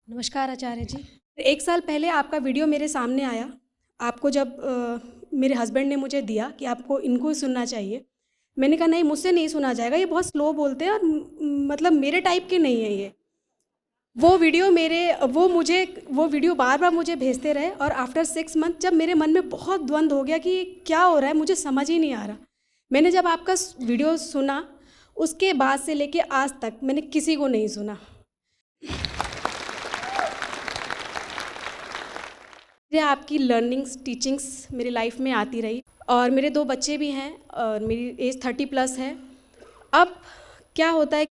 नमस्कार आचार्य जी। 1 साल पहले आपका वीडियो मेरे सामने आया। आपको जब मेरे हस्बैंड ने मुझे दिया कि आपको इनको सुनना चाहिए। मैंने कहा नहीं, मुझसे नहीं सुना जाएगा, ये बहुत स्लो बोलते हैं और मतलब मेरे टाइप के नहीं हैं ये। वो वीडियो बार-बार मुझे भेजते रहे और आफ्टर 6 मंथ जब मेरे मन में बहुत द्वंद हो गया कि ये क्या हो रहा है, मुझे समझ ही नहीं आ रहा। मैंने जब आपका वीडियो सुना, उसके बाद से लेके आज तक मैंने किसी को नहीं सुना। मुझे आपकी लर्निंग्स, टीचिंग्स मेरी लाइफ में आती रही और मेरे 2 बच्चे भी हैं और मेरी एज 30 प्लस है। अब क्या होता है,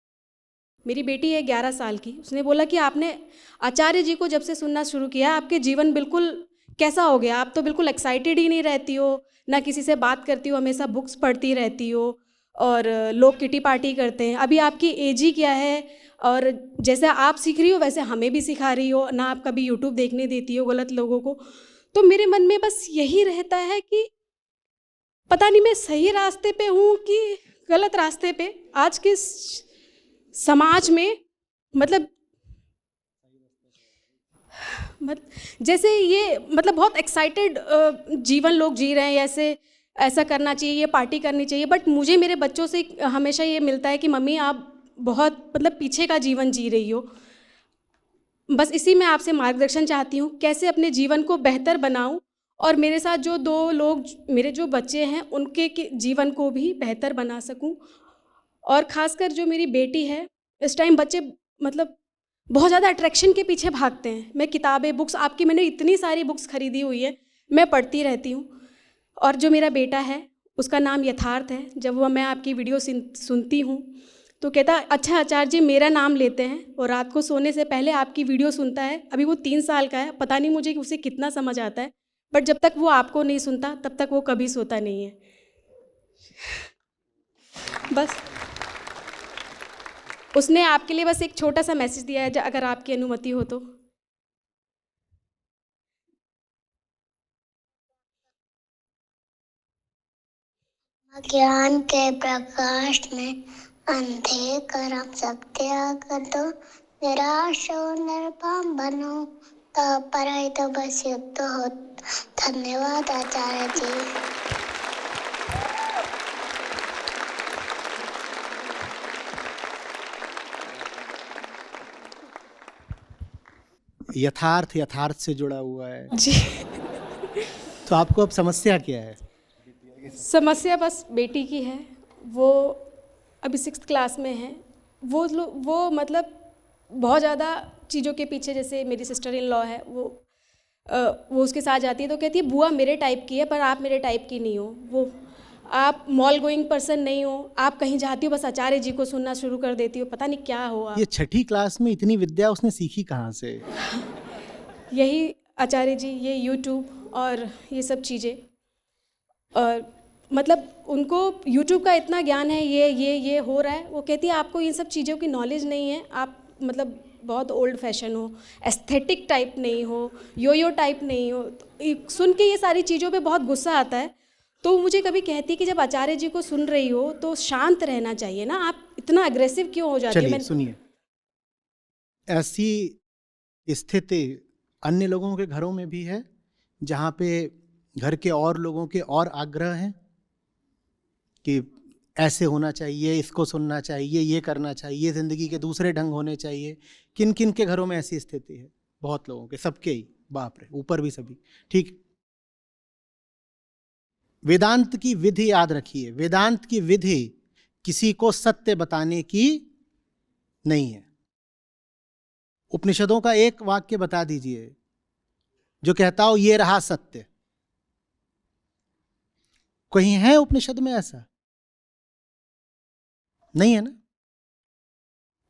मेरी बेटी है 11 साल की, उसने बोला कि आपने आचार्य जी को जब से सुनना शुरू किया, आपके जीवन बिल्कुल कैसा हो गया? आप तो बिल्कुल एक्साइटेड ही नहीं रहती हो, ना किसी से बात करती हो, हमेशा बुक्स पढ़ती रहती हो और लोग किटी पार्टी करते हैं। अभी आपकी एज ही क्या है और जैसे आप सीख रही हो वैसे हमें भी सिखा रही हो, ना आप कभी यूट्यूब देखने देती हो गलत लोगों को। तो मेरे मन में बस यही रहता है कि पता नहीं मैं सही रास्ते पे हूँ कि गलत रास्ते पे। आज के समाज में मतलब मत जैसे ये मतलब बहुत एक्साइटेड जीवन लोग जी रहे हैं, ऐसे ऐसा करना चाहिए, ये पार्टी करनी चाहिए, बट मुझे मेरे बच्चों से हमेशा ये मिलता है कि मम्मी आप बहुत मतलब पीछे का जीवन जी रही हो। बस इसी में आपसे मार्गदर्शन चाहती हूँ, कैसे अपने जीवन को बेहतर बनाऊँ और मेरे साथ जो 2 लोग मेरे जो बच्चे हैं उनके जीवन को भी बेहतर बना सकूँ। और ख़ासकर जो मेरी बेटी है, इस टाइम बच्चे मतलब बहुत ज़्यादा अट्रैक्शन के पीछे भागते हैं। मैं किताबें, बुक्स आपकी मैंने इतनी सारी बुक्स खरीदी हुई है, मैं पढ़ती रहती हूँ। और जो मेरा बेटा है, उसका नाम यथार्थ है। जब वो मैं आपकी वीडियो सुनती हूँ, तो कहता है, "अच्छा आचार्य जी मेरा नाम लेते हैं और रात को सोने से पहले आपकी वीडियो सुनता है।" अभी वो 3 साल का है, पता नहीं मुझे कि उसे कितना समझ आता है, बट जब तक वो आपको नहीं सुनता, तब तक वो कभी सोता नहीं है। बस उसने आपके लिए बस एक छोटा-सा मैसेज दिया है, अगर आपकी अनुमति हो तो। ज्ञान के प्रकाश में अंधे कर्म सब त्याग दो, निराश और निर्भय बनो, तब पराई तो बस युद्ध हो। धन्यवाद आचार्य जी। यथार्थ से जुड़ा हुआ है। जी। तो आपको अब समस्या क्या है? समस्या बस बेटी की है। वो अभी 6th क्लास में है। वो मतलब बहुत ज़्यादा चीज़ों के पीछे, जैसे मेरी सिस्टर इन लॉ है, वो उसके साथ जाती है तो कहती है बुआ मेरे टाइप की है, पर आप मेरे टाइप की नहीं हो। वो आप मॉल गोइंग पर्सन नहीं हो, आप कहीं जाती हो बस आचार्य जी को सुनना शुरू कर देती हो, पता नहीं क्या हो ये आप। 6ठी क्लास में इतनी विद्या उसने सीखी कहाँ से? यही आचार्य जी, ये यूट्यूब और ये सब चीज़ें। और मतलब उनको यूट्यूब का इतना ज्ञान है, ये हो रहा है। वो कहती है आपको इन सब चीज़ों की नॉलेज नहीं है, आप मतलब बहुत ओल्ड फैशन हो, एस्थेटिक टाइप नहीं हो, यो टाइप नहीं हो। तो सुन के ये सारी चीज़ों पे बहुत गुस्सा आता है। तो मुझे कभी कहती कि जब आचार्य जी को सुन रही हो तो शांत रहना चाहिए ना, आप इतना अग्रेसिव क्यों हो जाती हो। चलिए मैं सुनिए, ऐसी स्थिति अन्य लोगों के घरों में भी है, जहाँ पे घर के और लोगों के और आग्रह हैं कि ऐसे होना चाहिए, इसको सुनना चाहिए, ये करना चाहिए, ज़िंदगी के दूसरे ढंग होने चाहिए। किन किन के घरों में ऐसी स्थिति है? बहुत लोगों के, सबके ही। बाप रे, ऊपर भी सभी। ठीक। वेदांत की विधि याद रखिए, वेदांत की विधि किसी को सत्य बताने की नहीं है। उपनिषदों का एक वाक्य बता दीजिए जो कहता हो ये रहा सत्य। कहीं है उपनिषद में ऐसा? नहीं है ना।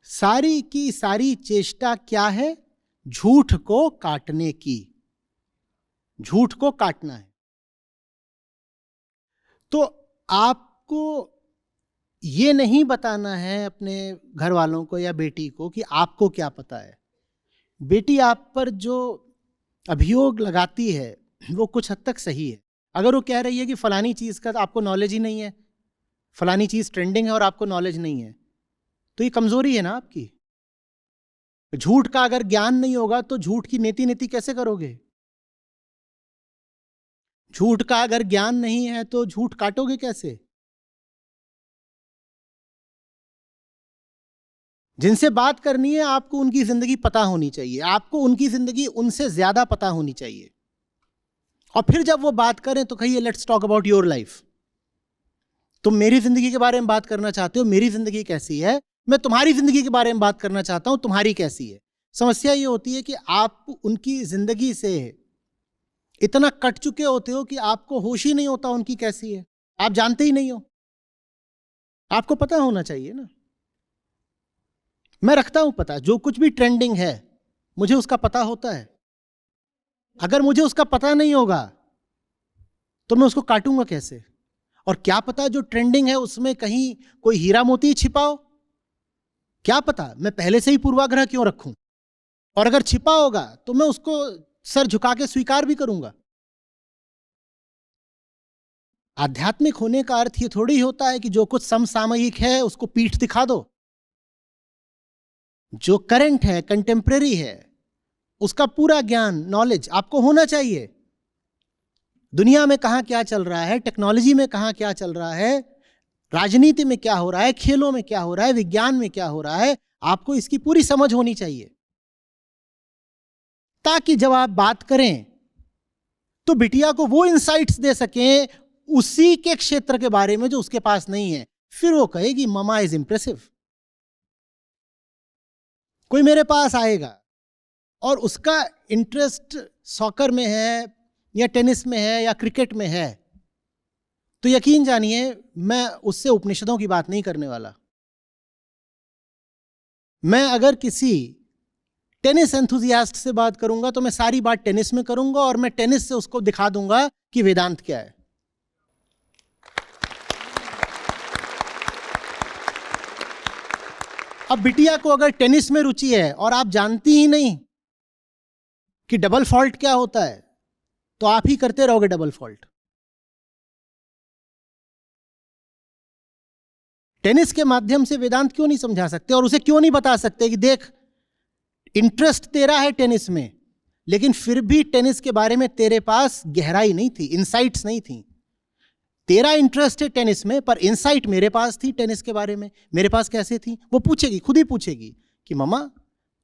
सारी की सारी चेष्टा क्या है? झूठ को काटने की। झूठ को काटना है। तो आपको ये नहीं बताना है अपने घर वालों को या बेटी को कि आपको क्या पता है। बेटी आप पर जो अभियोग लगाती है वो कुछ हद तक सही है। अगर वो कह रही है कि फलानी चीज का आपको नॉलेज ही नहीं है, फलानी चीज ट्रेंडिंग है और आपको नॉलेज नहीं है, तो ये कमजोरी है ना आपकी। झूठ का अगर ज्ञान नहीं होगा तो झूठ की नीति नीति कैसे करोगे? झूठ का अगर ज्ञान नहीं है तो झूठ काटोगे कैसे? जिनसे बात करनी है आपको उनकी जिंदगी पता होनी चाहिए, आपको उनकी जिंदगी उनसे ज्यादा पता होनी चाहिए। और फिर जब वो बात करें तो कहिए let's talk about your life. तुम मेरी जिंदगी के बारे में बात करना चाहते हो, मेरी जिंदगी कैसी है? मैं तुम्हारी जिंदगी के बारे में बात करना चाहता हूं, तुम्हारी कैसी है? समस्या ये होती है कि आप उनकी जिंदगी से इतना कट चुके होते हो कि आपको होश ही नहीं होता उनकी कैसी है, आप जानते ही नहीं हो। आपको पता होना चाहिए ना। मैं रखता हूं पता, जो कुछ भी ट्रेंडिंग है मुझे उसका पता होता है। अगर मुझे उसका पता नहीं होगा तो मैं उसको काटूंगा कैसे? और क्या पता जो ट्रेंडिंग है उसमें कहीं कोई हीरा मोती छिपा हो, क्या पता? मैं पहले से ही पूर्वाग्रह क्यों रखूं? और अगर छिपा होगा तो मैं उसको सर झुका के स्वीकार भी करूंगा। आध्यात्मिक होने का अर्थ ये थोड़ी होता है कि जो कुछ समसामयिक है उसको पीठ दिखा दो। जो करंट है, कंटेम्परेरी है, उसका पूरा ज्ञान, नॉलेज आपको होना चाहिए। दुनिया में कहां क्या चल रहा है, टेक्नोलॉजी में कहां क्या चल रहा है, राजनीति में क्या हो रहा है, खेलों में क्या हो रहा है, विज्ञान में क्या हो रहा है, आपको इसकी पूरी समझ होनी चाहिए, ताकि जब आप बात करें तो बिटिया को वो इंसाइट्स दे सकें उसी के क्षेत्र के बारे में जो उसके पास नहीं है। फिर वो कहेगी ममा इज इंप्रेसिव। कोई मेरे पास आएगा और उसका इंटरेस्ट सॉकर में है या टेनिस में है या क्रिकेट में है, तो यकीन जानिए मैं उससे उपनिषदों की बात नहीं करने वाला। मैं अगर किसी टेनिस एंथुजियास्ट से बात करूंगा तो मैं सारी बात टेनिस में करूंगा और मैं टेनिस से उसको दिखा दूंगा कि वेदांत क्या है। अब बिटिया को अगर टेनिस में रुचि है और आप जानती ही नहीं कि डबल फॉल्ट क्या होता है, तो आप ही करते रहोगे डबल फॉल्ट। टेनिस के माध्यम से वेदांत क्यों नहीं समझा सकते और उसे क्यों नहीं बता सकते कि देख इंटरेस्ट तेरा है टेनिस में, लेकिन फिर भी टेनिस के बारे में तेरे पास गहराई नहीं थी, इंसाइट्स नहीं थी। तेरा इंटरेस्ट है टेनिस में, पर इंसाइट मेरे पास थी टेनिस के बारे में। मेरे पास कैसे थी? वो पूछेगी, खुद ही पूछेगी कि मम्मा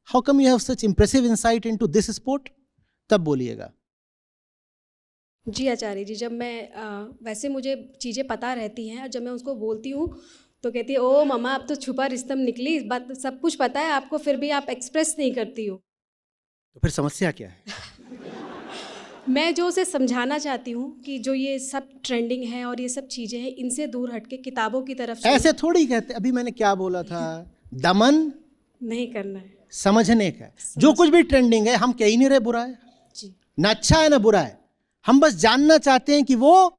how come you have such impressive insight into this sport. तब बोलिएगा। जी आचार्य जी, जब मैं वैसे मुझे चीज़ें पता रहती हैं और जब मैं उसको बोलती हूँ तो कहती है ओ मम्मा अब तो छुपा रिस्तम निकली, इस बात सब कुछ पता है आपको, फिर भी आप एक्सप्रेस नहीं करती हो। तो फिर समस्या क्या है? मैं जो उसे समझाना चाहती हूँ कि जो ये सब ट्रेंडिंग है और ये सब चीज़ें हैं, इनसे दूर हट के किताबों की तरफ ऐसे थोड़ी कहते। अभी मैंने क्या बोला था? दमन नहीं करना है। समझने का। जो कुछ भी ट्रेंडिंग है हम कह ही नहीं रहे बुरा है, जी ना अच्छा है ना बुरा है, हम बस जानना चाहते हैं कि वो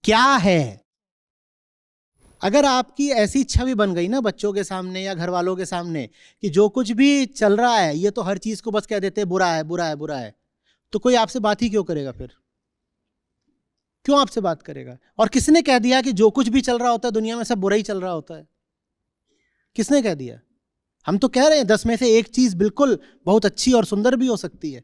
क्या है। अगर आपकी ऐसी छवि बन गई ना बच्चों के सामने या घर वालों के सामने कि जो कुछ भी चल रहा है ये तो हर चीज को बस कह देते हैं बुरा है बुरा है बुरा है, तो कोई आपसे बात ही क्यों करेगा? फिर क्यों आपसे बात करेगा? और किसने कह दिया कि जो कुछ भी चल रहा होता है दुनिया में सब बुरा ही चल रहा होता है? किसने कह दिया? हम तो कह रहे हैं 10 में से एक चीज बिल्कुल बहुत अच्छी और सुंदर भी हो सकती है।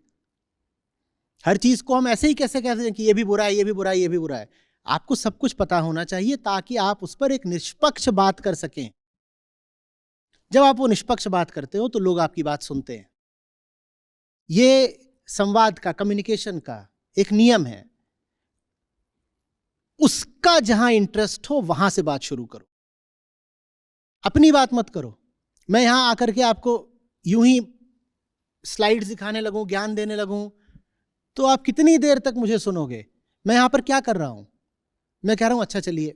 हर चीज को हम ऐसे ही कैसे कहते हैं कि ये भी बुरा है, ये भी बुरा है, ये भी बुरा है? आपको सब कुछ पता होना चाहिए ताकि आप उस पर एक निष्पक्ष बात कर सकें। जब आप वो निष्पक्ष बात करते हो तो लोग आपकी बात सुनते हैं। ये संवाद का, कम्युनिकेशन का एक नियम है। उसका जहां इंटरेस्ट हो वहां से बात शुरू करो, अपनी बात मत करो। मैं यहां आकर के आपको यूं ही स्लाइड्स दिखाने लगूं, ज्ञान देने लगूं, तो आप कितनी देर तक मुझे सुनोगे? मैं यहां पर क्या कर रहा हूं? मैं कह रहा हूं अच्छा चलिए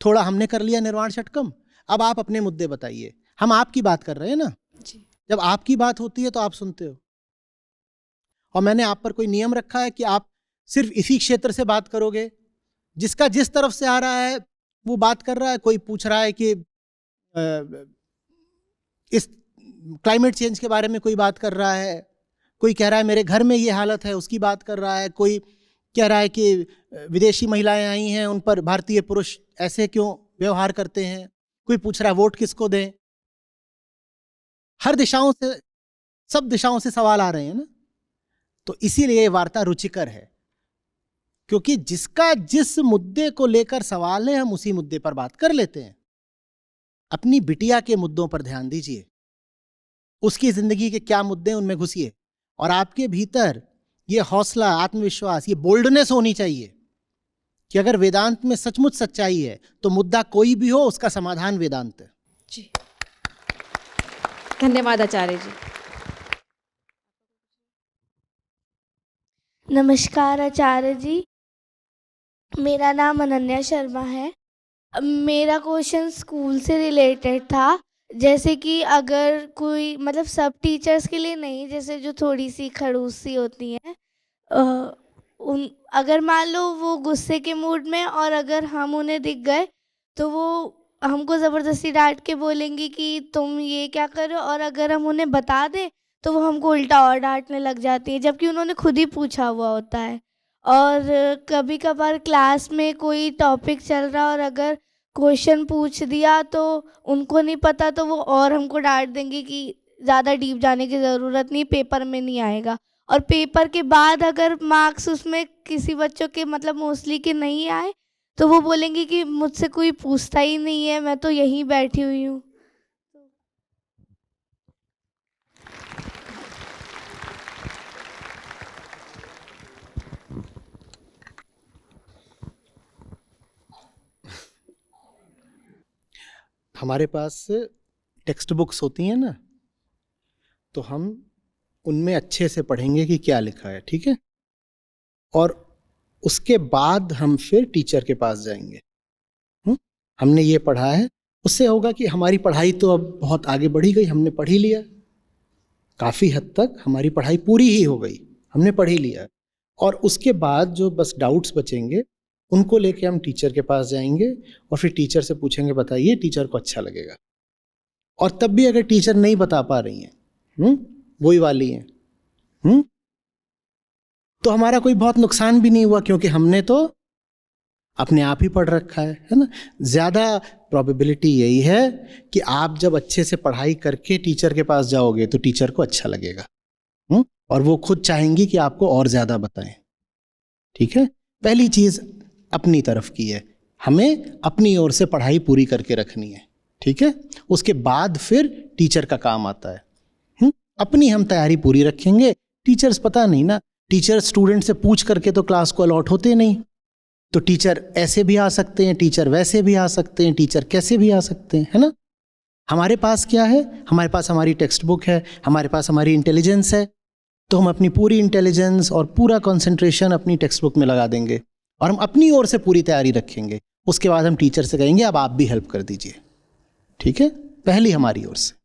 थोड़ा हमने कर लिया निर्वाण षटकम, अब आप अपने मुद्दे बताइए। हम आपकी बात कर रहे हैं ना। जी जब आपकी बात होती है तो आप सुनते हो। और मैंने आप पर कोई नियम रखा है कि आप सिर्फ इसी क्षेत्र से बात करोगे, जिसका जिस तरफ से आ रहा है वो बात कर रहा है। कोई पूछ रहा है कि इस क्लाइमेट चेंज के बारे में कोई बात कर रहा है, कोई कह रहा है मेरे घर में ये हालत है उसकी बात कर रहा है, कोई कह रहा है कि विदेशी महिलाएं आई हैं उन पर भारतीय पुरुष ऐसे क्यों व्यवहार करते हैं, कोई पूछ रहा है वोट किसको दें। हर दिशाओं से, सब दिशाओं से सवाल आ रहे हैं ना। तो इसीलिए ये वार्ता रुचिकर है, क्योंकि जिसका जिस मुद्दे को लेकर सवाल है हम उसी मुद्दे पर बात कर लेते हैं। अपनी बिटिया के मुद्दों पर ध्यान दीजिए, उसकी जिंदगी के क्या मुद्दे हैं उनमें घुसिए, और आपके भीतर ये हौसला, आत्मविश्वास, ये बोल्डनेस होनी चाहिए कि अगर वेदांत में सचमुच सच्चाई है तो मुद्दा कोई भी हो उसका समाधान वेदांत है। जी, धन्यवाद आचार्य जी। नमस्कार आचार्य जी, मेरा नाम अनन्या शर्मा है। मेरा क्वेश्चन स्कूल से रिलेटेड था। जैसे कि अगर कोई, मतलब सब टीचर्स के लिए नहीं, जैसे जो थोड़ी सी खड़ूस सी होती हैं, अगर मान लो वो गुस्से के मूड में, और अगर हम उन्हें दिख गए तो वो हमको ज़बरदस्ती डांट के बोलेंगी कि तुम ये क्या कर रहे हो, और अगर हम उन्हें बता दें तो वो हमको उल्टा और डांटने लग जाती है, जबकि उन्होंने खुद ही पूछा हुआ होता है। और कभी कभार क्लास में कोई टॉपिक चल रहा और अगर क्वेश्चन पूछ दिया तो उनको नहीं पता, तो वो और हमको डांट देंगे कि ज़्यादा डीप जाने की ज़रूरत नहीं, पेपर में नहीं आएगा। और पेपर के बाद अगर मार्क्स उसमें किसी बच्चों के, मतलब मोस्टली के नहीं आए, तो वो बोलेंगे कि मुझसे कोई पूछता ही नहीं है, मैं तो यहीं बैठी हुई हूँ। हमारे पास टेक्स्ट बुक्स होती हैं ना, तो हम उनमें अच्छे से पढ़ेंगे कि क्या लिखा है, ठीक है, और उसके बाद हम फिर टीचर के पास जाएंगे। हमने ये पढ़ा है, उससे होगा कि हमारी पढ़ाई तो अब बहुत आगे बढ़ी गई, हमने पढ़ ही लिया, काफ़ी हद तक हमारी पढ़ाई पूरी ही हो गई, हमने पढ़ ही लिया। और उसके बाद जो बस डाउट्स बचेंगे उनको लेके हम टीचर के पास जाएंगे और फिर टीचर से पूछेंगे, बताइए, टीचर को अच्छा लगेगा। और तब भी अगर टीचर नहीं बता पा रही हैं, वही वाली हैं, तो हमारा कोई बहुत नुकसान भी नहीं हुआ, क्योंकि हमने तो अपने आप ही पढ़ रखा है ना। ज़्यादा प्रोबेबिलिटी यही है कि आप जब अच्छे से पढ़ाई करके टीचर के पास जाओगे तो टीचर को अच्छा लगेगा, और वो खुद चाहेंगी कि आपको और ज़्यादा बताएं, ठीक है। पहली चीज़ अपनी तरफ की है, हमें अपनी ओर से पढ़ाई पूरी करके रखनी है, ठीक है। उसके बाद फिर टीचर का काम आता है। अपनी हम तैयारी पूरी रखेंगे। टीचर्स, पता नहीं ना, टीचर स्टूडेंट से पूछ करके तो क्लास को अलॉट होते नहीं, तो टीचर ऐसे भी आ सकते हैं, टीचर वैसे भी आ सकते हैं, टीचर कैसे भी आ सकते हैं, है ना। हमारे पास क्या है, हमारे पास हमारी टेक्स्ट बुक है, हमारे पास हमारी इंटेलिजेंस है, तो हम अपनी पूरी इंटेलिजेंस और पूरा कंसंट्रेशन अपनी टेक्स्ट बुक में लगा देंगे और हम अपनी ओर से पूरी तैयारी रखेंगे। उसके बाद हम टीचर से कहेंगे अब आप भी हेल्प कर दीजिए, ठीक है, पहली हमारी ओर से।